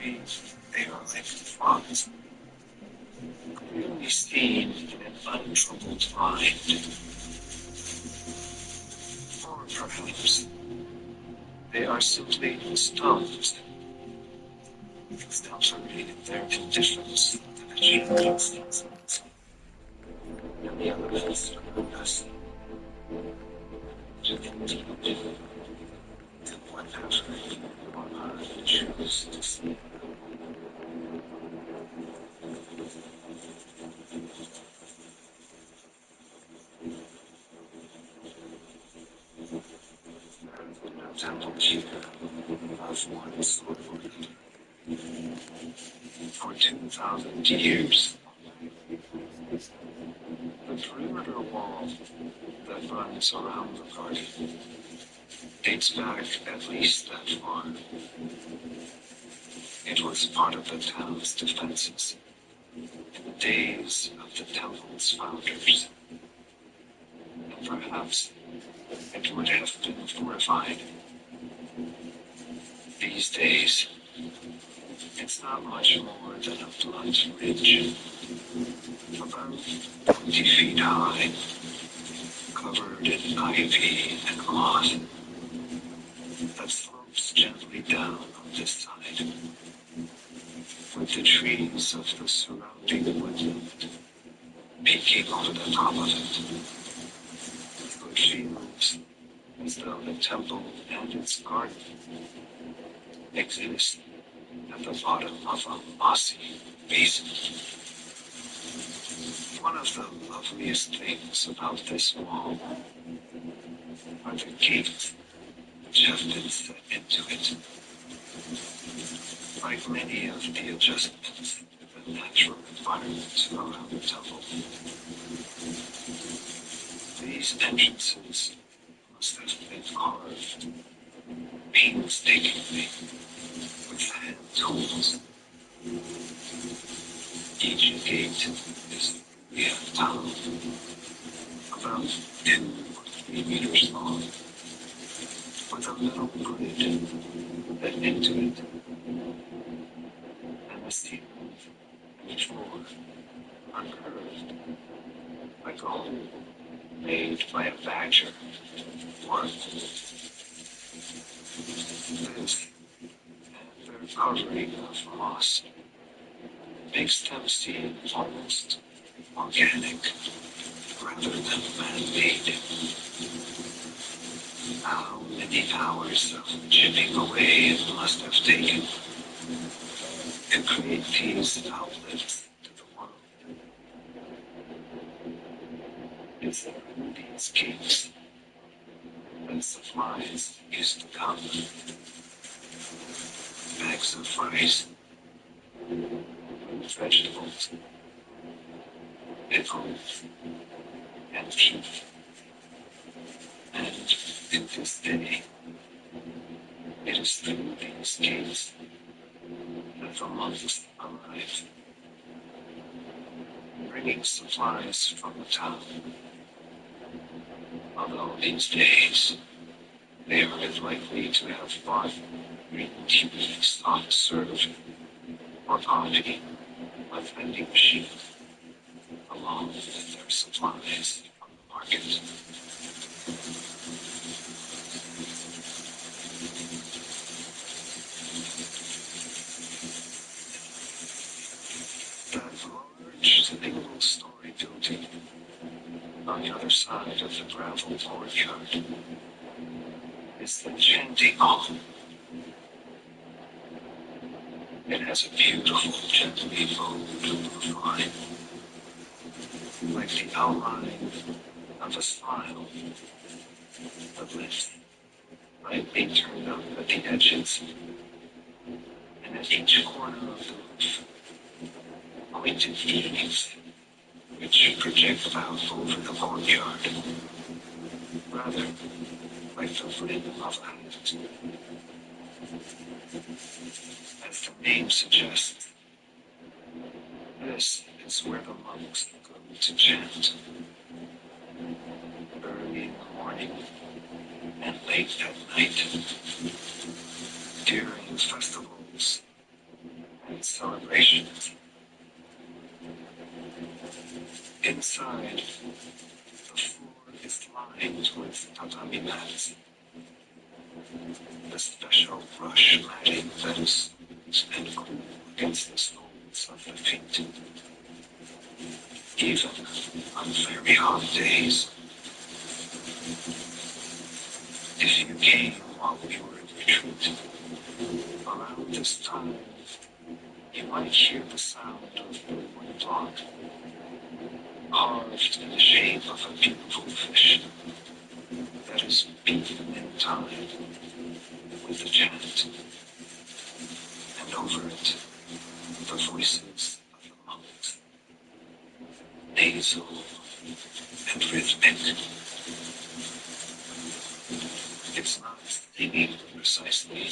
tree, they are like frogs, clearly seen in an untroubled mind. Or perhaps they are simply stones, exemplary in their indifference to the changing seasons and the elements around us, to continue to whatever your heart chooses to see. No temple here of one sort or another. For 2,000 years, the perimeter wall that runs around the garden dates back at least that far. It was part of the town's defenses in the days of the temple's founders, and perhaps it would have been fortified. These days, it's not much more than a blunt ridge, about 20 feet high, covered in ivy and moss, that slopes gently down on this side, with the trees of the surrounding woodland peeking over the top of it. It feels as though the temple and its garden exist at the bottom of a mossy basin. One of the loveliest things about this wall are the gates which have been set into it. Like many of the adjustments to the natural environment around the temple, these entrances must have been carved painstakingly with hand tools. Each gate is tall, about 2 or 3 meters long, with a metal grid let into it, and the ceiling and each floor are curved like a hole made by a badger or a bull. This and their covering of moss makes them seem almost organic rather than man-made. How many hours of chipping away it must have taken to create these outlets to the world. It's through these gates that supplies used to come. Bags of rice, vegetables, pickles, and teeth. And to this day, it is through these gates that the monks arrive, bringing supplies from the town. Although these days, they are likely to have bought green tea, soft serve, or coffee with vending machine, along with their supplies from the market. That large single-story building on the other side of the gravel courtyard is the chanting hall. It has a beautiful, gently mowed roof on it, like the outline of a smile. The lips might be turned up at the edges, and at each corner of the roof, pointed eaves, which project out over the courtyard, rather like the rim of a hat. As the name suggests, this is where the monks go to chant. Early in the morning and late at night, during festivals celebration. Inside, the floor is lined with tatami mats, the special brush matting that is smooth and cool against the soles of the feet. Even on very hot days. If you came while we were in retreat, around this time, you might hear the sound of the wood block, carved in the shape of a beautiful fish that is beaten in time with the chant, and over it, the voices of the monks, nasal and rhythmic. It's not singing precisely,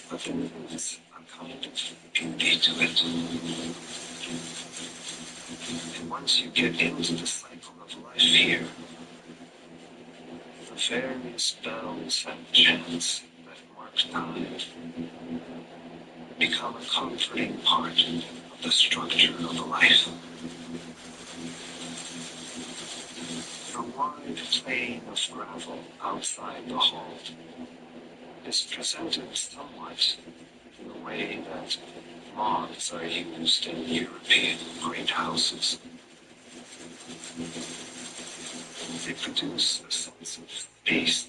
but there is a kind of beauty to it. And once you get into the cycle of life here, the various bells and chants that mark time become a comforting part of the structure of a life. The wide plain of gravel outside the hall is presented somewhat in the way that lawns are used in European great houses. They produce a sense of space,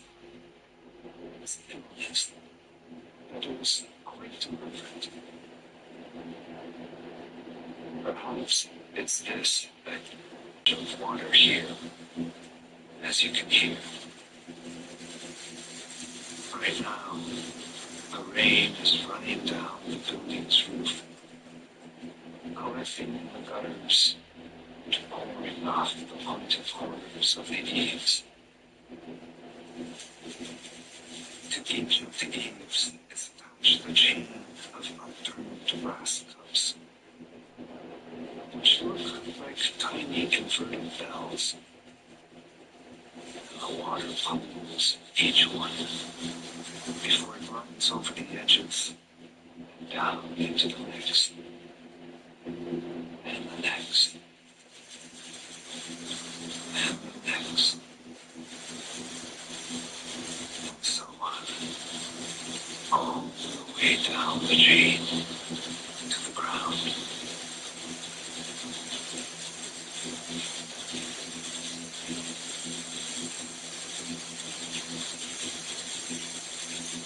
stillness, that is quite deliberate. Perhaps it's this that of water here, as you can hear. Right now, the rain is running down the building's roof, collecting in the gutters and pouring off the pointed corners of the eaves. To each of the eaves is attached a chain of upturned brass cups, which look like tiny inverted bells. The water bubbles each one before it runs over the edges and down into the next, and the next, and the next, and so on, all the way down the chain to the ground.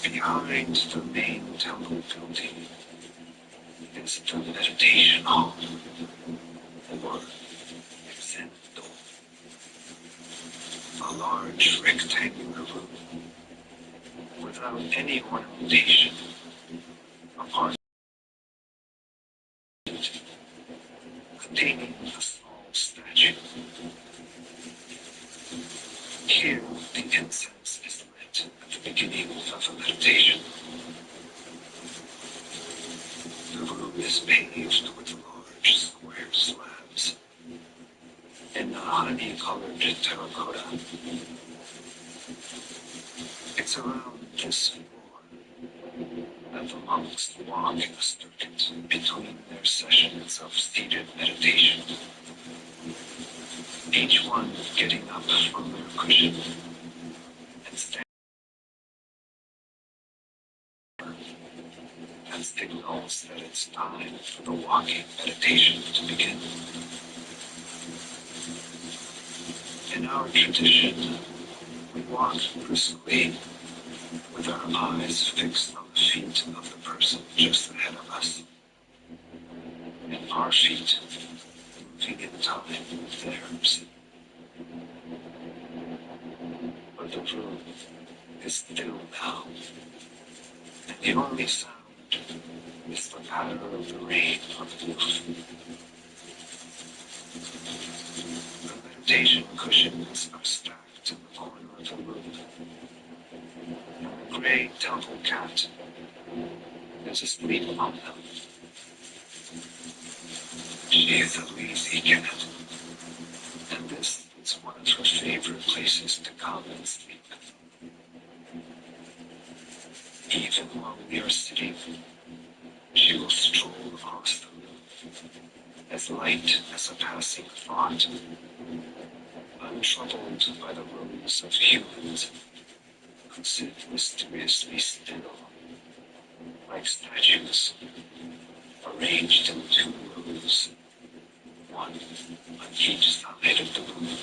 Behind the main temple building is the meditation hall, or Zendo, a large rectangular room without any ornamentation, apart from it, containing a small statue. Here, the incense is lit at the beginning of a meditation. The room is paved with large square slabs in a honey-colored terracotta. It's around this floor that the monks walk in a circuit between their sessions of seated meditation, each one getting up from their cushion and standing that signals that it's time for the walking meditation to begin. In our tradition, we walk briskly with our eyes fixed on the feet of the person just ahead of us, and our feet moving in time with theirs. But the room is still now, and the only sound is the patter of the rain on the roof. The meditation cushions are stacked in the corner of the room, and the gray temple cat is asleep among them. She is a lazy cat, and this is one of her favorite places to come and sleep. Even while we are sitting, she will stroll light as a passing thought, untroubled by the rows of humans who sit mysteriously still, like statues, arranged in two rows, one on each side of the room.